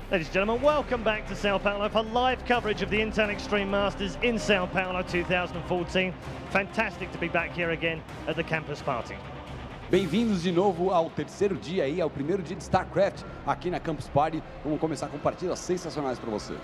Ladies and gentlemen, welcome back to Sao Paulo for live coverage of the Intel Extreme Masters in Sao Paulo 2014. Fantastic to be back here again at the campus party. Bem-vindos de novo ao terceiro dia aí, ao primeiro dia de StarCraft aqui na Campus Party. Vamos começar com partidas sensacionais para você.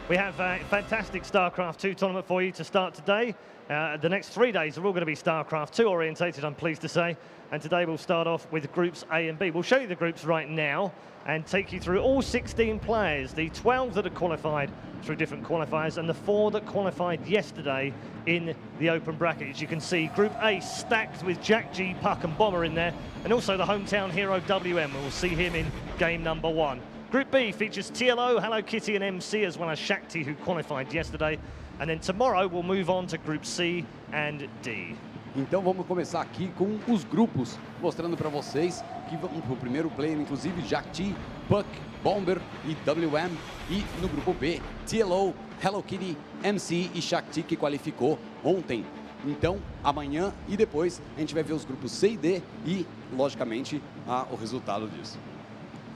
We have a fantastic StarCraft 2 tournament for you to start today. The next 3 days are all going to be StarCraft 2 orientated, I'm pleased to say. And today we'll start off with groups A and B. We'll show you the groups right now and take you through all 16 players, the 12 that are qualified through different qualifiers and the 4 that qualified yesterday in the open bracket. As you can see, Group A stacked with Jjakji, Puck and Bomber in there, and also the hometown hero WM. We'll see him in game number 1. Group B features TLO, Hello Kitty and MC, as well as Jjakji, who qualified yesterday. And then tomorrow we'll move on to Group C and D. Então vamos começar aqui com os grupos, mostrando para vocês que vamos para o primeiro player, inclusive Jjakji, Puck, Bomber e WM. E no grupo B, TLO, Hello Kitty, MC e Jjakji, que qualificou ontem. Então, amanhã e depois a gente vai ver os grupos C e D e, logicamente, o resultado disso.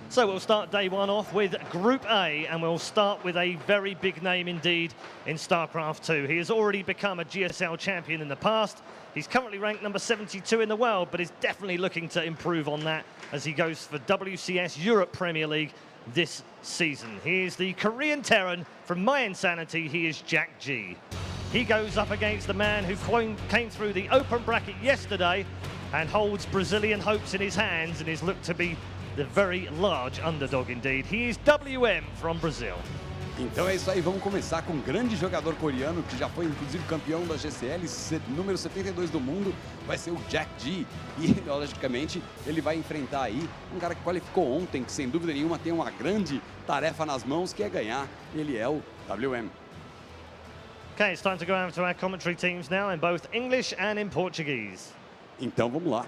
So we'll start day 1 off with Group A, and we'll start with a very big name indeed in StarCraft 2. He has already become a GSL champion in the past. He's currently ranked number 72 in the world, but is definitely looking to improve on that as he goes for WCS Europe Premier League this season. He is the Korean Terran from My Insanity. He is Jjakji. He goes up against the man who came through the open bracket yesterday and holds Brazilian hopes in his hands and is looked to be the very large underdog indeed. He is WM from Brazil. Então é isso aí, vamos começar com um grande jogador coreano que já foi inclusive campeão da GCL, número 72 do mundo, vai ser o Jjakji. E logicamente ele vai enfrentar aí um cara que qualificou ontem, que sem dúvida nenhuma tem uma grande tarefa nas mãos, que é ganhar. Ele é o WM. Okay, it's time to go over to our commentary teams now in both English and in Portuguese. Então vamos lá.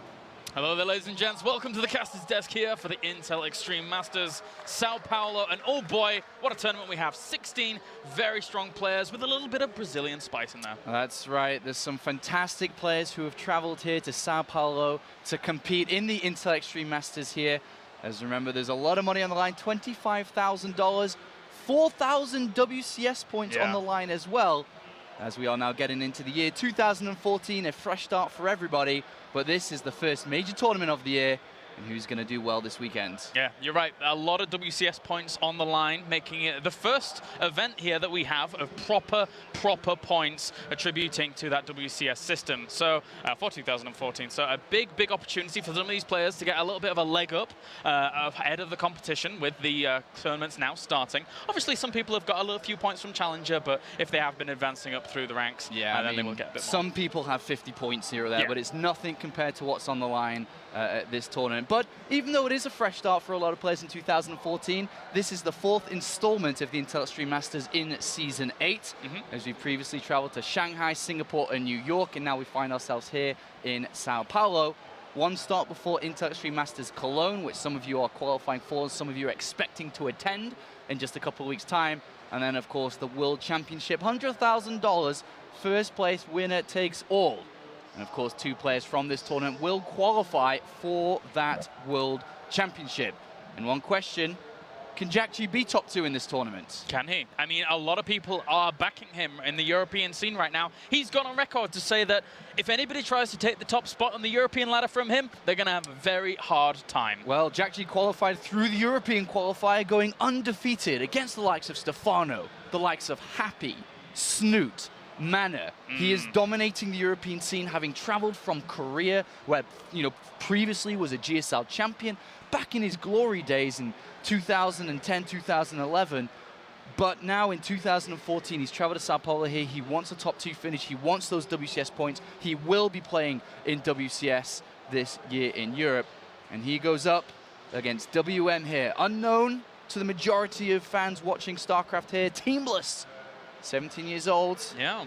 Hello there, ladies and gents. Welcome to the caster's desk here for the Intel Extreme Masters Sao Paulo. And oh boy, what a tournament we have. 16 very strong players with a little bit of Brazilian spice in there. That's right. There's some fantastic players who have traveled here to Sao Paulo to compete in the Intel Extreme Masters here. As remember, there's a lot of money on the line, $25,000, 4,000 WCS points on the line as well. As we are now getting into the year 2014, a fresh start for everybody. But this is the first major tournament of the year, and who's going to do well this weekend? Yeah, you're right. A lot of WCS points on the line, making it the first event here that we have of proper points attributing to that WCS system. So for 2014, so a big opportunity for some of these players to get a little bit of a leg up ahead of the competition with the tournaments now starting. Obviously, some people have got a few points from Challenger, but if they have been advancing up through the ranks, then they will get a bit more. Some people have 50 points here or there, but it's nothing compared to what's on the line at this tournament. But even though it is a fresh start for a lot of players in 2014, this is the 4th installment of the Intel Extreme Masters in Season 8, as we previously traveled to Shanghai, Singapore and New York, and now we find ourselves here in Sao Paulo. One start before Intel Extreme Masters Cologne, which some of you are qualifying for, and some of you are expecting to attend in just a couple of weeks' time. And then, of course, the World Championship, $100,000, first place winner takes all. And of course, 2 players from this tournament will qualify for that World Championship. And one question, can Jjakji be top 2 in this tournament? Can he? I mean, a lot of people are backing him in the European scene right now. He's gone on record to say that if anybody tries to take the top spot on the European ladder from him, they're going to have a very hard time. Well, Jjakji qualified through the European qualifier, going undefeated against the likes of Stefano, the likes of Happy, Snoot, Mana. He is dominating the European scene, having traveled from Korea, where previously was a GSL champion, back in his glory days in 2010, 2011. But now in 2014, he's traveled to Sao Paulo here. He wants a top 2 finish. He wants those WCS points. He will be playing in WCS this year in Europe. And he goes up against WM here. Unknown to the majority of fans watching StarCraft here. Teamless. 17 years old. Yeah.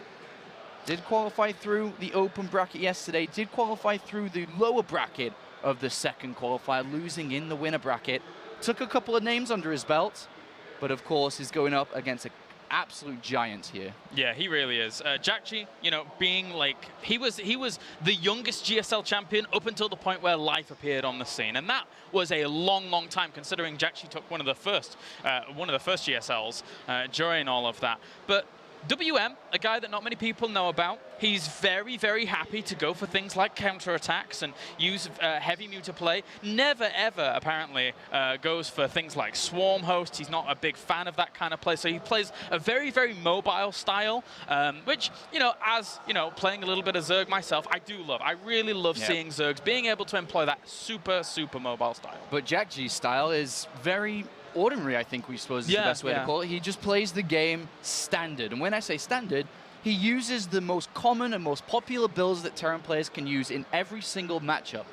Did qualify through the open bracket yesterday. Did qualify through the lower bracket of the second qualifier, losing in the winner bracket. Took a couple of names under his belt, but of course is going up against a absolute giant here. Yeah, he really is. Jjakji, you know, being like, he was the youngest GSL champion up until the point where Life appeared on the scene, and that was a long, long time, considering Jjakji took one of the first GSLs during all of that. But WM, a guy that not many people know about, he's very, very happy to go for things like counterattacks and use heavy meter play. Never, ever, apparently, goes for things like swarm host. He's not a big fan of that kind of play, so he plays a very, very mobile style, which, you know, as, you know, playing a little bit of Zerg myself, I do love. I really love seeing Zergs being able to employ that super, super mobile style. But Jjakji's style is very ordinary, I think we suppose is the best way to call it. He just plays the game standard. And when I say standard, he uses the most common and most popular builds that Terran players can use in every single matchup.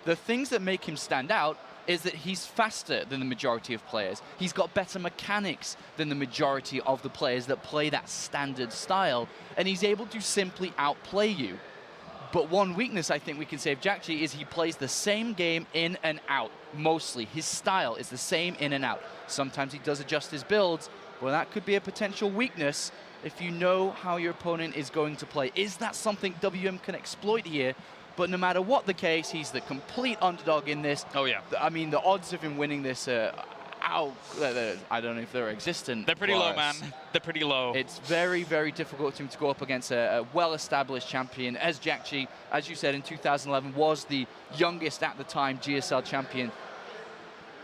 The things that make him stand out is that he's faster than the majority of players. He's got better mechanics than the majority of the players that play that standard style. And he's able to simply outplay you. But one weakness I think we can say of Jjakji is he plays the same game in and out, mostly. His style is the same in and out. Sometimes he does adjust his builds, well, that could be a potential weakness if you know how your opponent is going to play. Is that something WM can exploit here? But no matter what the case, he's the complete underdog in this. Oh, yeah. I mean, the odds of him winning this I don't know if they're existent. They're pretty low, man. They're pretty low. It's very, very difficult for him to go up against a well-established champion, as Jjakji, as you said, in 2011 was the youngest at the time GSL champion.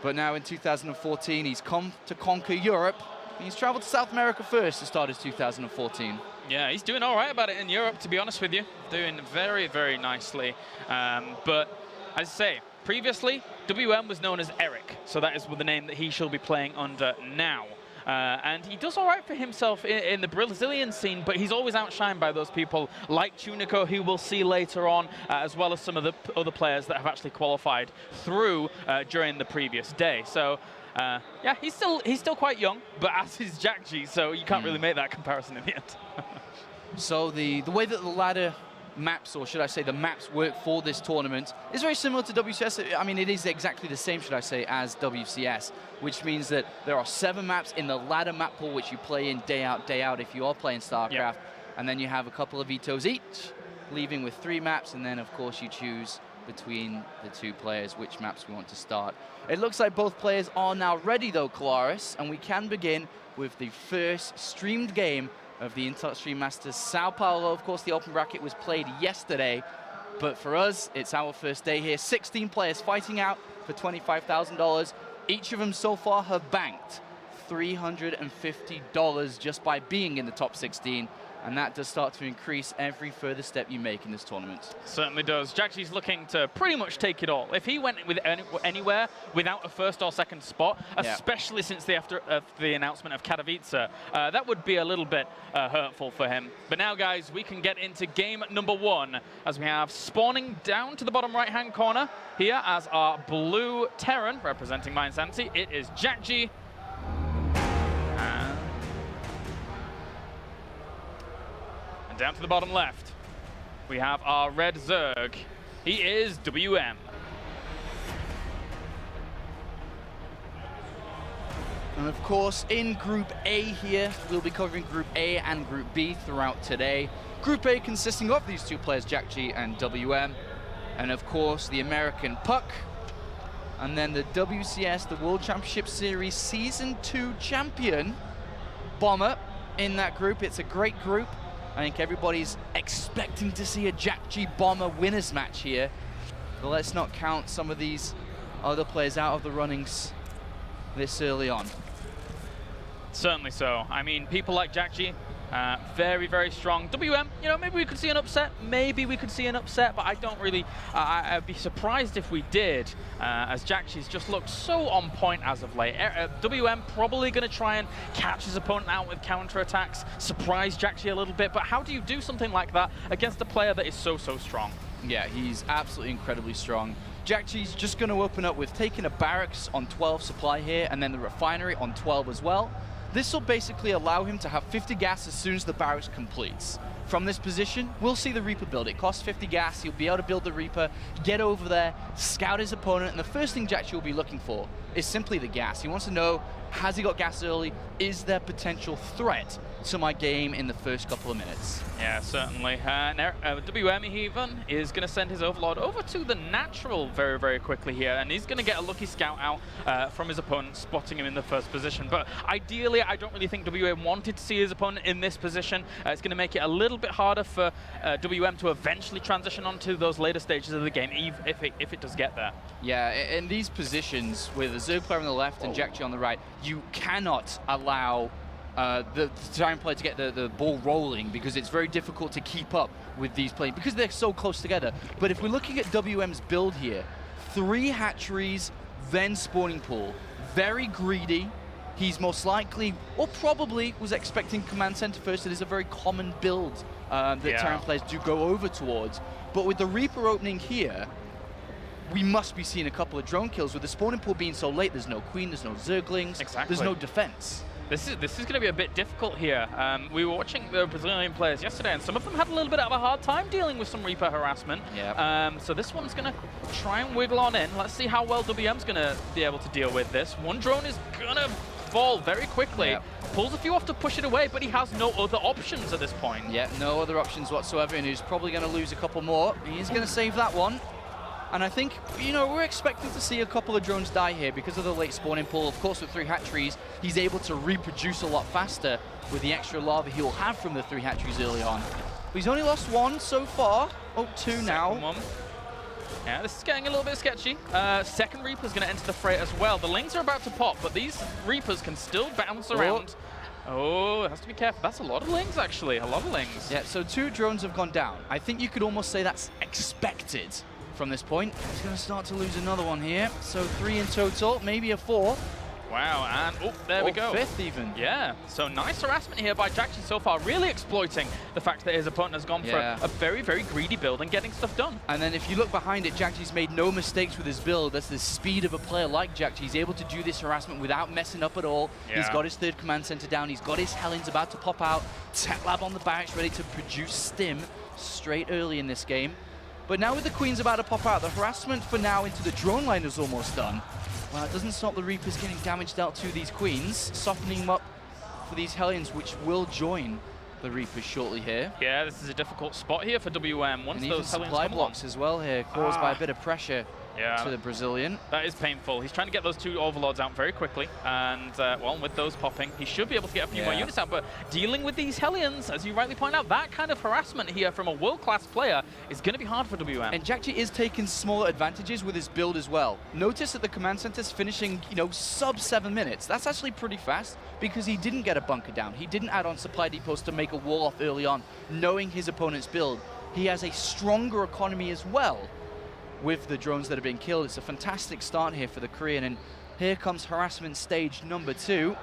But now in 2014, he's come to conquer Europe. He's traveled to South America first to start his 2014. Yeah, he's doing all right about it in Europe, to be honest with you. Doing very, very nicely. But as I say, previously, WM was known as Eric, so that is the name that he shall be playing under now. And he does all right for himself in the Brazilian scene, but he's always outshined by those people like Tunico, who we'll see later on, as well as some of the other players that have actually qualified through during the previous day. So, yeah, he's still quite young, but as is Jjakji, so you can't really make that comparison in the end. So the way that the ladder maps, or should I say the maps work for this tournament, is very similar to WCS. I mean, it is exactly the same, should I say, as WCS, which means that there are 7 maps in the ladder map pool, which you play in day out if you are playing StarCraft, and then you have a couple of vetoes each, leaving with 3 maps, and then, of course, you choose between the 2 players which maps we want to start. It looks like both players are now ready, though, Kolaris, and we can begin with the first streamed game of the Intel Extreme Masters Sao Paulo. Of course, the open bracket was played yesterday, but for us, it's our first day here. 16 players fighting out for $25,000. Each of them so far have banked $350 just by being in the top 16, and that does start to increase every further step you make in this tournament. Certainly does. Jjakji's looking to pretty much take it all. If he went with anywhere without a first or second spot, especially since the announcement of Katowice, that would be a little bit hurtful for him. But now, guys, we can get into game number 1, as we have spawning down to the bottom right-hand corner here as our blue Terran, representing my Insanity. It is Jjakji. Down to the bottom left, we have our red Zerg. He is WM. And of course, in Group A here, we'll be covering Group A and Group B throughout today. Group A consisting of these 2 players, Jjakji and WM. And of course, the American Puck. And then the WCS, the World Championship Series Season 2 champion, Bomber, in that group. It's a great group. I think everybody's expecting to see a Jjakji Bomber winners match here. But let's not count some of these other players out of the runnings this early on. Certainly so. I mean, people like Jjakji, very, very strong. WM, you know, maybe we could see an upset. Maybe we could see an upset, but I don't really, I'd be surprised if we did, as Jjakji's just looked so on point as of late. WM probably going to try and catch his opponent out with counterattacks, surprise Jjakji a little bit, but how do you do something like that against a player that is so, so strong? Yeah, he's absolutely incredibly strong. Jjakji's just going to open up with taking a barracks on 12 supply here, and then the refinery on 12 as well. This will basically allow him to have 50 gas as soon as the barracks completes. from this position, we'll see the Reaper build. It costs 50 gas, he'll be able to build the Reaper, get over there, scout his opponent, and the first thing Jjakji will be looking for is simply the gas. He wants to know, has he got gas early? Is there potential threat to my game in the first couple of minutes? Yeah, certainly. WM even is going to send his Overlord over to the natural very, very quickly here, and he's going to get a lucky scout out from his opponent, spotting him in the first position. But ideally, I don't really think WM wanted to see his opponent in this position. It's going to make it a little bit harder for WM to eventually transition onto those later stages of the game, if it does get there. Yeah, in these positions, with a Zerg player on the left and Jjakji on the right, you cannot allow the Terran player to get the ball rolling, because it's very difficult to keep up with these players because they're so close together. But if we're looking at WM's build here, 3 hatcheries, then spawning pool, very greedy. He's most likely, or probably, was expecting command center first. It is a very common build that Terran players do go over towards. But with the Reaper opening here, we must be seeing a couple of drone kills. With the spawning pool being so late, there's no queen, there's no Zerglings, there's no defense. This is going to be a bit difficult here. We were watching the Brazilian players yesterday, and some of them had a little bit of a hard time dealing with some Reaper harassment. Yep. So this one's going to try and wiggle on in. Let's see how well WM's going to be able to deal with this. One drone is going to fall very quickly. Yep. Pulls a few off to push it away, but he has no other options at this point. Yeah, no other options whatsoever, and he's probably going to lose a couple more. He's going to save that one. And I think, you know, we're expecting to see a couple of drones die here because of the late spawning pool. Of course, with 3 hatcheries, he's able to reproduce a lot faster with the extra lava he'll have from the 3 hatcheries early on. But he's only lost 1 so far. Oh, 2 now. One. Yeah, this is getting a little bit sketchy. Second Reaper's going to enter the fray as well. The Lings are about to pop, but these Reapers can still bounce around. Oh, it has to be careful. That's a lot of Lings, actually. A lot of Lings. Yeah, so 2 drones have gone down. I think you could almost say that's expected from this point. He's going to start to lose another one here. So 3 in total, maybe a 4. Wow, and there we go. 5th even. Yeah, so nice harassment here by Jjakji so far, really exploiting the fact that his opponent has gone for a very, very greedy build and getting stuff done. And then if you look behind it, Jjakji's made no mistakes with his build. That's the speed of a player like Jjakji. He's able to do this harassment without messing up at all. Yeah. He's got his 3rd command center down. He's got his Hellions about to pop out. Tech Lab on the barracks ready to produce stim straight early in this game. But now with the Queens about to pop out, the harassment for now into the drone line is almost done. Well, it doesn't stop the Reapers getting damaged out to these Queens, softening them up for these Hellions, which will join the Reapers shortly here. Yeah, this is a difficult spot here for WM. Once and those even Hellions supply come blocks as well here, caused by a bit of pressure to the Brazilian. That is painful. He's trying to get those 2 Overlords out very quickly, and well, with those popping, he should be able to get a few more units out, but dealing with these Hellions, as you rightly point out, that kind of harassment here from a world-class player is going to be hard for WM. And Jjakji is taking smaller advantages with his build as well. Notice that the command center's finishing, you know, sub 7 minutes. That's actually pretty fast because he didn't get a bunker down. He didn't add on supply depots to make a wall off early on, knowing his opponent's build. He has a stronger economy as well with the drones that are being killed. It's a fantastic start here for the Korean, and here comes harassment stage number 2.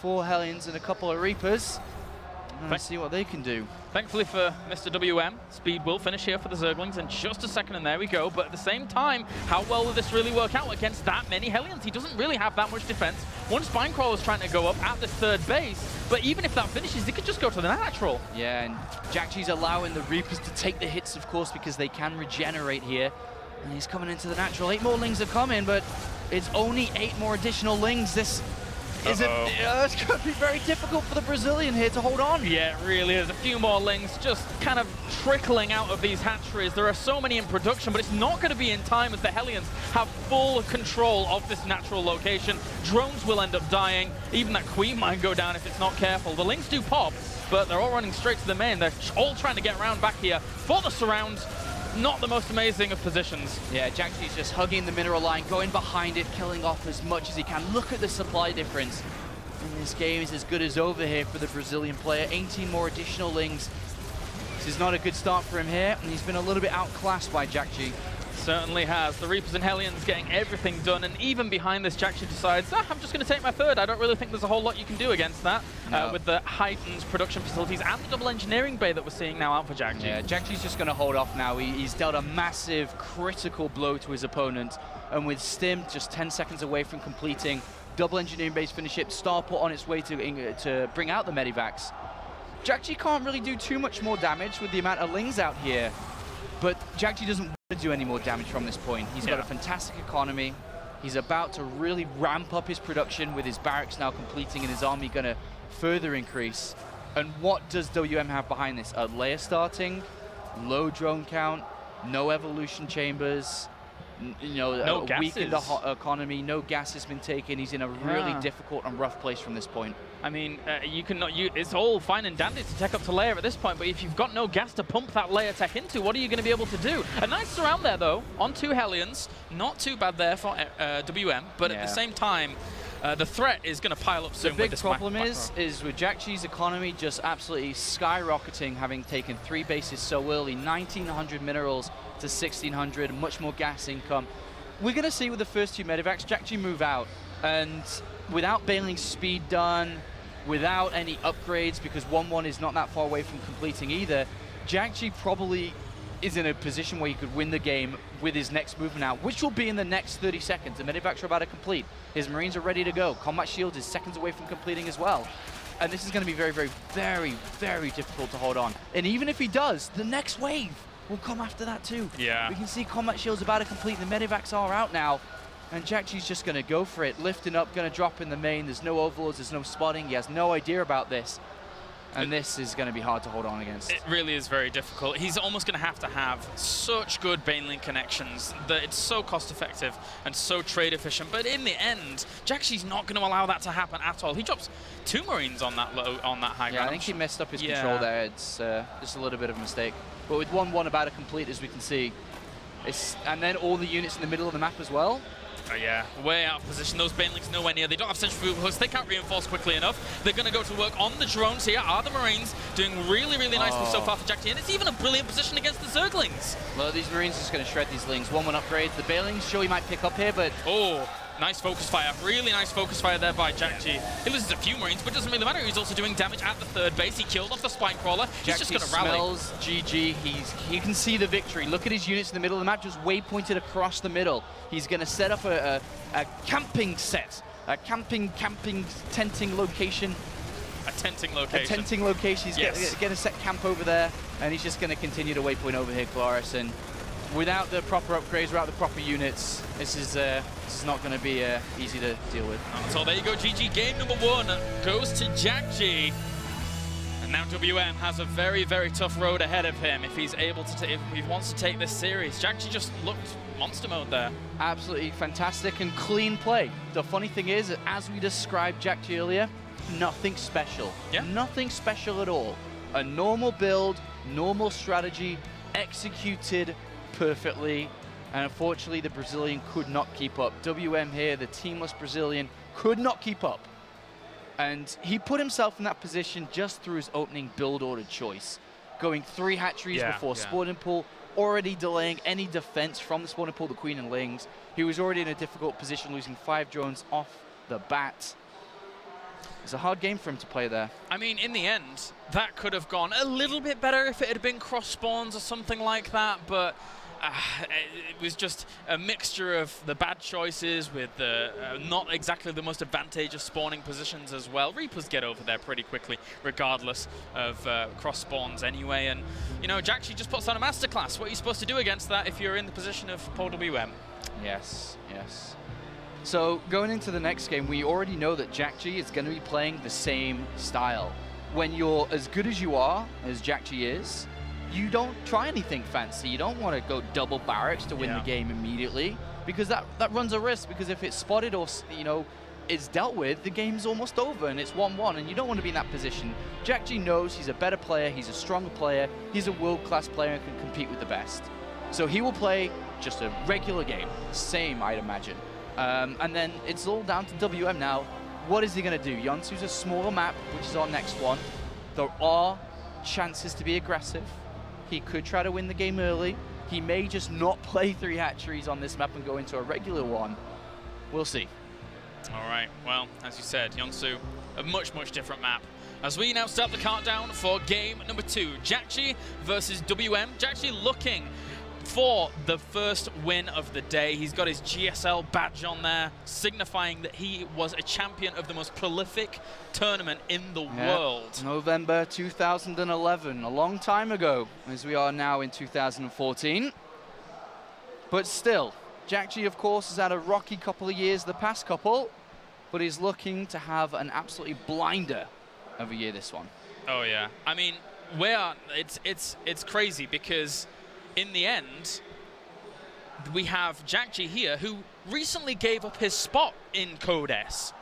4 Hellions and a couple of Reapers. Let's see what they can do. Thankfully for Mr. WM, speed will finish here for the Zerglings in just a second, and there we go. But at the same time, how well will this really work out against that many Hellions? He doesn't really have that much defense. One Spinecrawler's trying to go up at this 3rd base, but even if that finishes, he could just go to the natural. Yeah, and Jjakji's allowing the Reapers to take the hits, of course, because they can regenerate here. And he's coming into the natural. 8 more Lings are coming, but it's only 8 more additional Lings. This is it's going to be very difficult for the Brazilian here to hold on. Yeah, it really is. A few more Lings just kind of trickling out of these hatcheries. There are so many in production, but it's not going to be in time as the Hellions have full control of this natural location. Drones will end up dying. Even that Queen might go down if it's not careful. The Lings do pop, but they're all running straight to the main. They're all trying to get around back here for the surround. Not the most amazing of positions. Yeah, Jjakji's just hugging the mineral line, going behind it, killing off as much as he can. Look at the supply difference. And this game is as good as over here for the Brazilian player. 18 more additional Lings. This is not a good start for him here, and he's been a little bit outclassed by Jjakji. Certainly has. The Reapers and Hellions getting everything done, and even behind this, Jjakji decides, I'm just going to take my 3rd. I don't really think there's a whole lot you can do against that with the heightened production facilities and the double engineering bay that we're seeing now out for Jjakji. Yeah, Jjakji's just going to hold off now. He's dealt a massive critical blow to his opponent, and with Stim just 10 seconds away from completing, double engineering base finish it, Starport on its way to bring out the Medivacs. Jjakji can't really do too much more damage with the amount of Lings out here, but Jjakji doesn't want to do any more damage from this point. He's got a fantastic economy. He's about to really ramp up his production with his barracks now completing and his army going to further increase. And what does WM have behind this? A layer starting, low drone count, no evolution chambers, you know, no a weakened economy, no gas has been taken. He's in a really difficult and rough place from this point. I mean, it's all fine and dandy to tech up to layer at this point, but if you've got no gas to pump that layer tech into, what are you going to be able to do? A nice surround there, though, on 2 Hellions. Not too bad there for WM, but at the same time, the threat is going to pile up soon. The big problem is with Jjakji's economy just absolutely skyrocketing, having taken 3 bases so early, 1,900 minerals to 1,600, much more gas income. We're going to see with the first 2 medevacs, Jjakji move out, and without bailing speed done, without any upgrades, because 1-1 is not that far away from completing either, Jjakji probably is in a position where he could win the game with his next movement out, which will be in the next 30 seconds. The medevacs are about to complete. His Marines are ready to go. Combat Shield is seconds away from completing as well. And this is going to be very, very, very, very difficult to hold on. And even if he does, the next wave will come after that too. Yeah. We can see Combat Shield's about to complete. The medevacs are out now. And Jjakji's just going to go for it. Lifting up, going to drop in the main. There's no overlords, there's no spotting. He has no idea about this. And this is going to be hard to hold on against. It really is very difficult. He's almost going to have such good Baneling connections that it's so cost effective and so trade efficient. But in the end, Jjakji's not going to allow that to happen at all. He drops 2 Marines on that high ground. Yeah, I think he messed up his control there. It's just a little bit of a mistake. But with 1-1 about to complete, as we can see, and then all the units in the middle of the map as well. Oh yeah, way out of position. Those Banelings nowhere near. They don't have centrifugal hooks. They can't reinforce quickly enough. They're going to go to work on the drones. Here are the Marines doing really, really nicely so far for Jjakji. And it's even a brilliant position against the Zerglings. Well, these Marines are just going to shred these Lings. 1-1 upgrades. The Banelings, sure, he might pick up here, but... Oh, nice focus fire. Really nice focus fire there by Jjakji. He loses a few Marines, but it doesn't really matter. He's also doing damage at the 3rd base. He killed off the Spine Crawler. He's just going to rally. Smells GG. He can see the victory. Look at his units in the middle of the map, just waypointed across the middle. He's going to set up a camping set, a camping tenting location. A tenting location. A tenting location. He's going to set camp over there, and he's just going to continue to waypoint over here, Claris. And without the proper upgrades, without the proper units, this is not going to be easy to deal with. So there you go, GG. Game number 1 goes to Jjakji. And now WM has a very, very tough road ahead of him if he's able to, if he wants to take this series. Jjakji just looked monster mode there. Absolutely fantastic and clean play. The funny thing is, as we described Jjakji earlier, nothing special. Yeah. Nothing special at all. A normal build, normal strategy, executed perfectly, and unfortunately the Brazilian could not keep up. WM here, the teamless Brazilian, could not keep up. And he put himself in that position just through his opening build order choice. Going 3 hatcheries before spawning pool, already delaying any defense from the spawning pool, the Queen and Lings. He was already in a difficult position, losing 5 drones off the bat. It's a hard game for him to play there. I mean, in the end, that could have gone a little bit better if it had been cross spawns or something like that, but it was just a mixture of the bad choices with the not exactly the most advantageous spawning positions as well. Reapers get over there pretty quickly, regardless of cross spawns anyway. And, you know, Jjakji just puts on a masterclass. What are you supposed to do against that if you're in the position of Paul WM? Yes, yes. So going into the next game, we already know that Jjakji is going to be playing the same style. When you're as good as you are, as Jjakji is, you don't try anything fancy. You don't want to go double barracks to win the game immediately, because that runs a risk, because if it's spotted or, you know, it's dealt with, the game's almost over and it's 1-1, and you don't want to be in that position. Jjakji knows he's a better player, he's a stronger player, he's a world-class player and can compete with the best. So he will play just a regular game, same, I'd imagine. And then it's all down to WM now. What is he going to do? Yonsu's a smaller map, which is our next one. There are chances to be aggressive. He could try to win the game early. He may just not play 3 hatcheries on this map and go into a regular one. We'll see. All right, well, as you said, Yonsu, a much, much different map. As we now start the countdown for game number 2, Jjakji versus WM. Jjakji looking for the first win of the day. He's got his GSL badge on there, signifying that he was a champion of the most prolific tournament in the world. November 2011, a long time ago, as we are now in 2014. But still, Jjakji, of course, has had a rocky couple of years, the past couple, but he's looking to have an absolutely blinder of a year this one. Oh yeah, I mean, it's crazy because in the end, we have Jjakji here who recently gave up his spot in Code S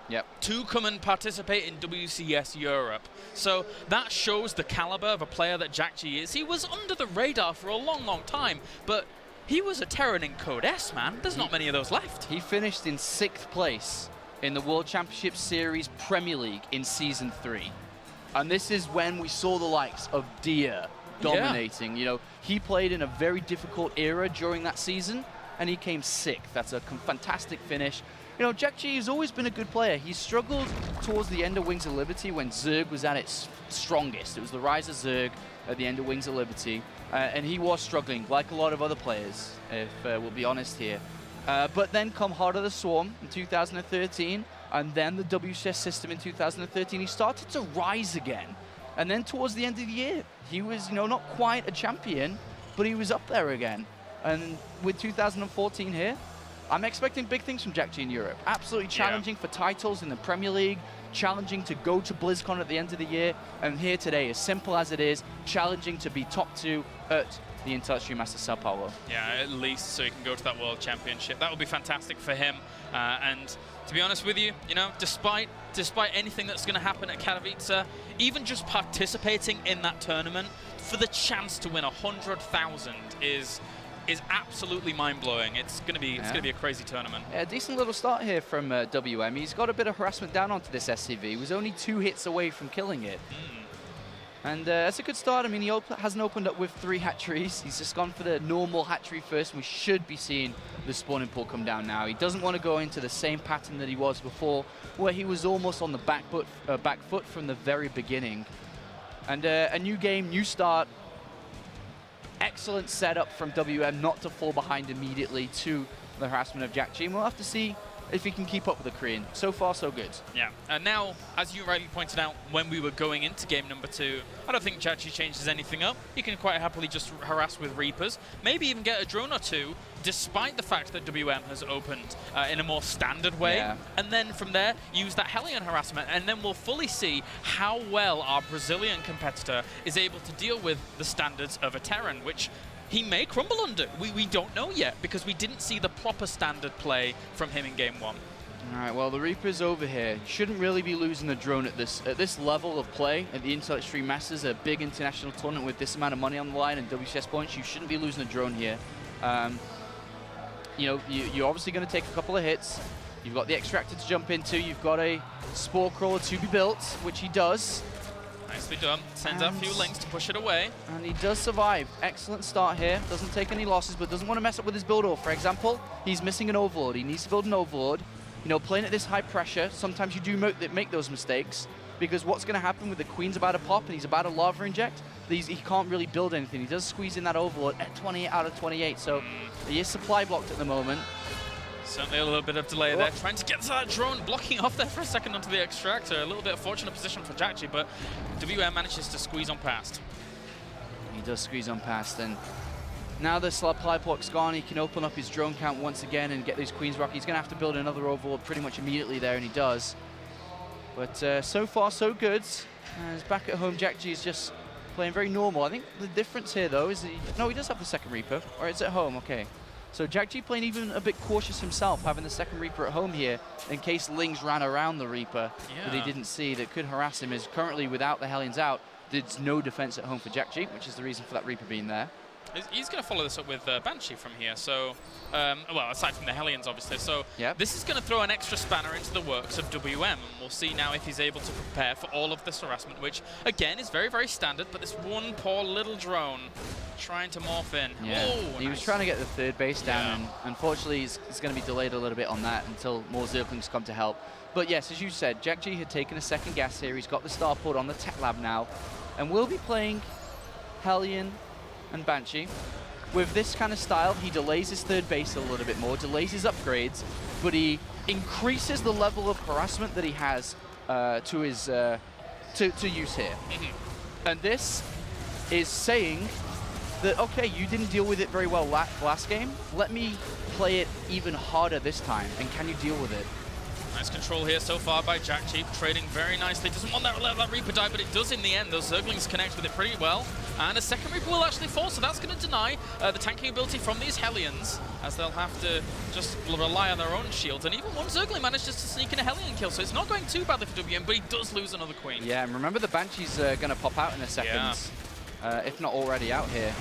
to come and participate in WCS Europe. So that shows the caliber of a player that Jjakji is. He was under the radar for a long, long time, but he was a Terran in Code S, man. There's not many of those left. He finished in 6th place in the World Championship Series Premier League in Season 3. And this is when we saw the likes of Dia dominating. You know, he played in a very difficult era during that season, and he came 6th. That's a fantastic finish. You know, Jjakji has always been a good player. He struggled towards the end of Wings of Liberty when Zerg was at its strongest. It was the rise of Zerg at the end of Wings of Liberty, and he was struggling, like a lot of other players, if we'll be honest here. But then come Heart of the Swarm in 2013, and then the WCS system in 2013, he started to rise again. And then towards the end of the year, he was, you know, not quite a champion, but he was up there again. And with 2014 here, I'm expecting big things from Jjakji in Europe. Absolutely challenging for titles in the Premier League, challenging to go to BlizzCon at the end of the year, and here today, as simple as it is, challenging to be top 2 at the IEM Sao Paulo. Yeah, at least so he can go to that World Championship. That would be fantastic for him. And to be honest with you, you know, despite anything that's going to happen at Katowice, even just participating in that tournament for the chance to win 100,000 is absolutely mind-blowing. It's going to be a crazy tournament. Yeah, decent little start here from WM. He's got a bit of harassment down onto this SCV. He was only 2 hits away from killing it. And that's a good start. I mean, he hasn't opened up with 3 hatcheries. He's just gone for the normal hatchery first, and we should be seeing the spawning pool come down now. He doesn't want to go into the same pattern that he was before, where he was almost on the back foot from the very beginning. And a new game, new start. Excellent setup from WM not to fall behind immediately to the harassment of Jjakji. And we'll have to see if he can keep up with the Korean. So far, so good. Yeah, and now, as you rightly pointed out, when we were going into game number 2, I don't think Jjakji changes anything up. He can quite happily just harass with Reapers, maybe even get a drone or 2, despite the fact that WM has opened in a more standard way. And then from there, use that Hellion harassment, and then we'll fully see how well our Brazilian competitor is able to deal with the standards of a Terran, which he may crumble under. We don't know yet, because we didn't see the proper standard play from him in game 1. All right, well, the Reaper's over here. Shouldn't really be losing the drone at this level of play at the Intel Extreme Masters, a big international tournament with this amount of money on the line and WCS points. You shouldn't be losing a drone here. You know, you're obviously going to take a couple of hits. You've got the Extractor to jump into. You've got a Spore Crawler to be built, which he does. Nicely done. Sends out a few links to push it away. And he does survive. Excellent start here. Doesn't take any losses, but doesn't want to mess up with his build order. For example, he's missing an Overlord. He needs to build an Overlord. You know, playing at this high pressure, sometimes you do make those mistakes, because what's going to happen with the Queen's about to pop and he's about to lava inject, he can't really build anything. He does squeeze in that Overlord at 28 out of 28, so he is supply blocked at the moment. Certainly a little bit of delay there, trying to get to that drone, blocking off there for a second onto the Extractor. A little bit of fortunate position for Jjakji, but WM manages to squeeze on past. He does squeeze on past, and now the supply block's gone, he can open up his drone count once again and get those Queen's Rock. He's going to have to build another Overlord pretty much immediately there, and he does. But so far, so good. As back at home, Jjakji is just playing very normal. I think the difference here, though, is he does have the second Reaper, or it's at home, okay. So Jjakji playing even a bit cautious himself, having the second Reaper at home here, in case Lings ran around the Reaper that he didn't see, that could harass him, as currently without the Hellions out, there's no defense at home for Jjakji, which is the reason for that Reaper being there. He's going to follow this up with Banshee from here, so, well, aside from the Hellions, obviously. So this is going to throw an extra spanner into the works of WM, and we'll see now if he's able to prepare for all of this harassment, which, again, is very, very standard, but this one poor little drone trying to morph in. He was trying to get the third base down, and unfortunately, he's going to be delayed a little bit on that until more Zerglings come to help. But yes, as you said, Jjakji had taken a second gas here. He's got the starport on the tech lab now, and we'll be playing Hellion and Banshee. with this kind of style, he delays his third base a little bit more, delays his upgrades, but he increases the level of harassment that he has to use here. And this is saying that, okay, you didn't deal with it very well last game. Let me play it even harder this time, and can you deal with it? Nice control here so far by Jjakji, trading very nicely. Doesn't want that Reaper die, but it does in the end. Those Zerglings connect with it pretty well. And a second Reaper will actually fall, so that's going to deny the tanking ability from these Hellions, as they'll have to just rely on their own shields. And even one Zergling manages to sneak in a Hellion kill, so it's not going too badly for WM, but he does lose another Queen. Yeah, and remember the Banshee's going to pop out in a second, if not already out here.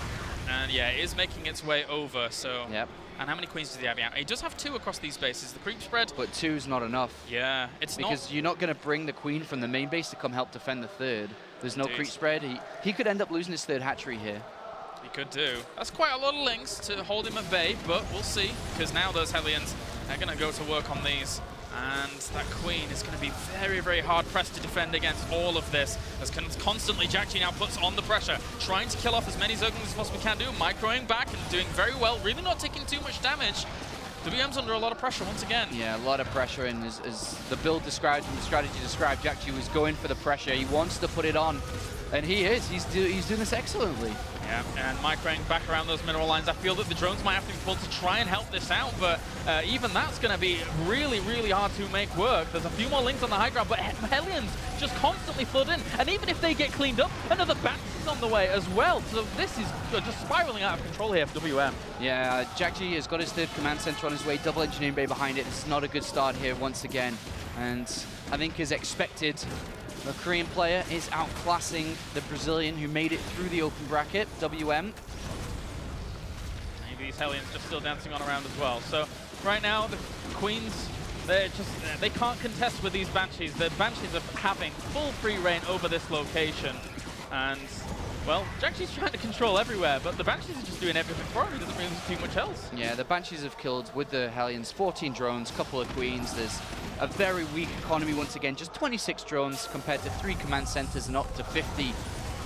And yeah, it is making its way over, so... Yep. And how many Queens does he have out? He does have 2 across these bases. The creep spread... But 2's not enough. Yeah, it's not... Because you're not going to bring the Queen from the main base to come help defend the third. There's no creep spread. He could end up losing his third hatchery here. He could do. That's quite a lot of links to hold him at bay, but we'll see. Because now those Hellions are going to go to work on these. And that Queen is going to be very, very hard pressed to defend against all of this. As constantly Jjakji now puts on the pressure, trying to kill off as many Zerglings as possibly can do, microing back and doing very well, really not taking too much damage. WM's under a lot of pressure once again. Yeah, a lot of pressure, and as the build described and the strategy described, Jjakji was going for the pressure. He wants to put it on, and he is. He's doing this excellently. Yeah, and microing back around those mineral lines. I feel that the drones might have to be pulled to try and help this out, but even that's going to be really, really hard to make work. There's a few more links on the high ground, but Hellions just constantly flood in, and even if they get cleaned up, another bat is on the way as well. So this is just spiraling out of control here for WM. Yeah, Jjakji has got his third command center on his way, double engineering bay behind it. It's not a good start here once again, and I think as expected, the Korean player is outclassing the Brazilian who made it through the open bracket, WM. Maybe these Hellions just still dancing on around as well. So right now, the Queens, they can't contest with these Banshees. The Banshees are having full free reign over this location. And, well, Jjakji's trying to control everywhere, but the Banshees are just doing everything for him. He doesn't really do too much else. Yeah, the Banshees have killed, with the Hellions, 14 drones, couple of Queens. There's a very weak economy once again, just 26 drones compared to 3 command centers and up to 50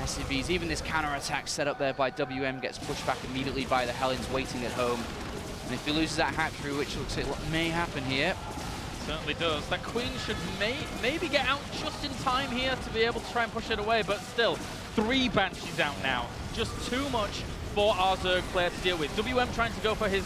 SCVs. Even this counter-attack set up there by WM gets pushed back immediately by the Hellions waiting at home. And if he loses that hatchery, which looks like what may happen here. Certainly does. That Queen should maybe get out just in time here to be able to try and push it away, but still, 3 Banshees out now. Just too much for our Zerg player to deal with. WM trying to go for his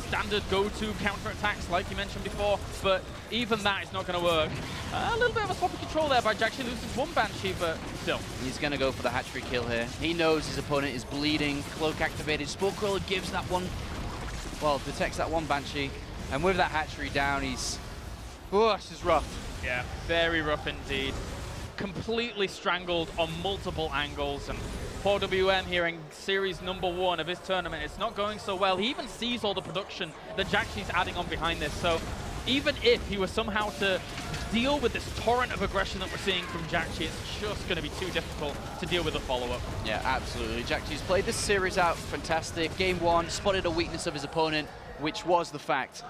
standard go-to counter-attacks like you mentioned before, but even that is not going to work. A little bit of a sloppy control there by Jjakji, loses 1 Banshee, but still. He's going to go for the hatchery kill here. He knows his opponent is bleeding, cloak activated. Spore Crawler gives that one, well, detects that 1 Banshee, and with that hatchery down, he's, oh, this is rough. Yeah, very rough indeed. Completely strangled on multiple angles, and poor WM here in series number 1 of his tournament. It's not going so well. He even sees all the production that Jjakji's adding on behind this. So even if he was somehow to deal with this torrent of aggression that we're seeing from Jjakji, it's just going to be too difficult to deal with a follow-up. Yeah, absolutely. Jjakji's played this series out fantastic. Game 1, spotted a weakness of his opponent, which was the fact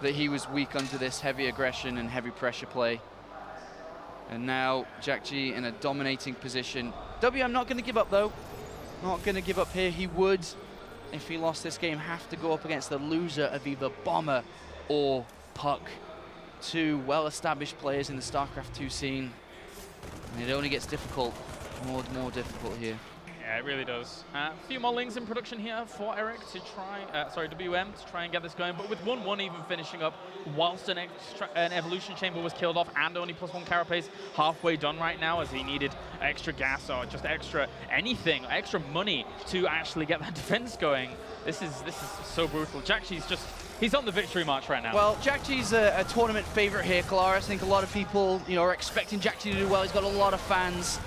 that he was weak under this heavy aggression and heavy pressure play. And now Jjakji in a dominating position. WM not going to give up though. Not going to give up here. He would, if he lost this game, have to go up against the loser of either Bomber or Puck. 2 well-established players in the StarCraft 2 scene. And it only gets difficult, more difficult here. Yeah, it really does. A few more lings in production here for Eric to try, WM to try and get this going, but with 1-1 even finishing up whilst an evolution chamber was killed off and only +1 carapace halfway done right now, as he needed extra gas or just extra anything, extra money to actually get that defense going. This is so brutal. Jjakji's just, he's on the victory march right now. Well, Jjakji's a tournament favorite here, Clara. I think a lot of people, are expecting Jjakji to do well. He's got a lot of fans.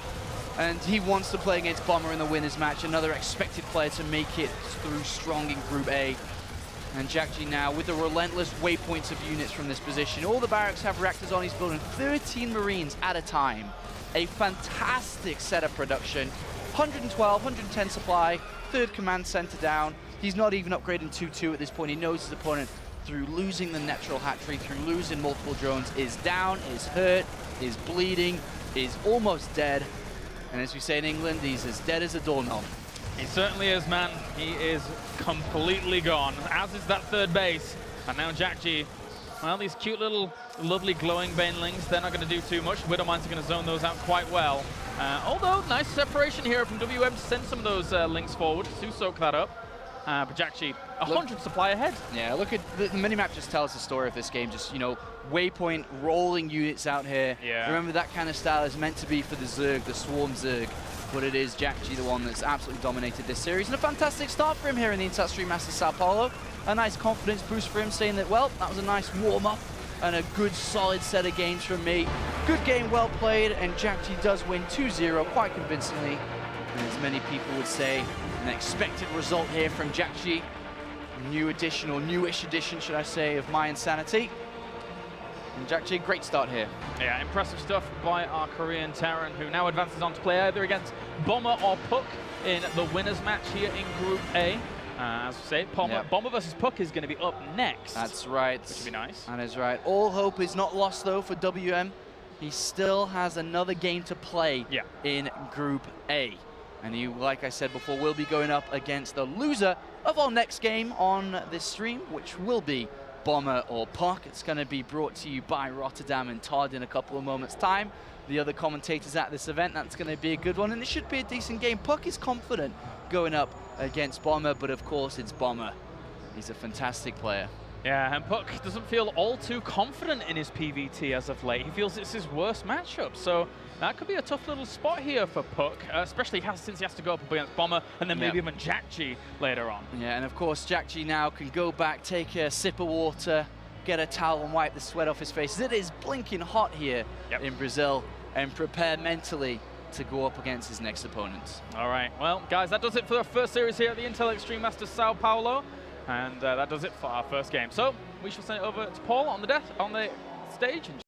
And he wants to play against Bomber in the winners match, another expected player to make it through strong in Group A. And Jjakji now with the relentless waypoints of units from this position. All the barracks have reactors on. He's building 13 Marines at a time. A fantastic setup production. 112, 110 supply, 3rd command center down. He's not even upgrading 2-2 at this point. He knows his opponent, through losing the natural hatchery, through losing multiple drones, is down, is hurt, is bleeding, is almost dead. And as we say in England, he's as dead as a doorknob. He certainly is, man. He is completely gone, as is that third base. And now Jjakji, well, these cute little lovely glowing banelings, they're not going to do too much. Widowmines are going to zone those out quite well. Although, nice separation here from WM to send some of those links forward to soak that up. But Jjakji, 100 supply ahead. Yeah, look at the minimap just tells the story of this game. Just, you know, waypoint rolling units out here. Yeah. Remember, that kind of style is meant to be for the Zerg, the Swarm Zerg. But it is Jjakji, the one that's absolutely dominated this series. And a fantastic start for him here in the Intel Extreme Masters Sao Paulo. A nice confidence boost for him, saying that, well, that was a nice warm-up and a good, solid set of games from me. Good game, well played, and Jjakji does win 2-0 quite convincingly. And as many people would say, an expected result here from Jjakji. New edition, or newish edition, should I say, of My Insanity. And Jjakji, great start here. Yeah, impressive stuff by our Korean Terran, who now advances on to play either against Bomber or Puck in the winners match here in Group A. As we say, Bomber versus Puck is going to be up next. That's right. Which would be nice. That is right. All hope is not lost, though, for WM. He still has another game to play in Group A. And he, like I said before, will be going up against the loser of our next game on this stream, which will be Bomber or Puck. It's going to be brought to you by Rotterdam and Todd in a couple of moments' time. The other commentators at this event, that's going to be a good one, and it should be a decent game. Puck is confident going up against Bomber, but of course it's Bomber. He's a fantastic player. Yeah, and Puck doesn't feel all too confident in his PVT as of late. He feels it's his worst matchup, so that could be a tough little spot here for Puck, especially since he has to go up against Bomber and then maybe even Jjakji later on. Yeah, and of course Jjakji now can go back, take a sip of water, get a towel and wipe the sweat off his face. It is blinking hot here in Brazil, and prepare mentally to go up against his next opponents. All right, well, guys, that does it for our first series here at the Intel Extreme Masters Sao Paulo, and that does it for our first game. So we shall send it over to Paul on the stage.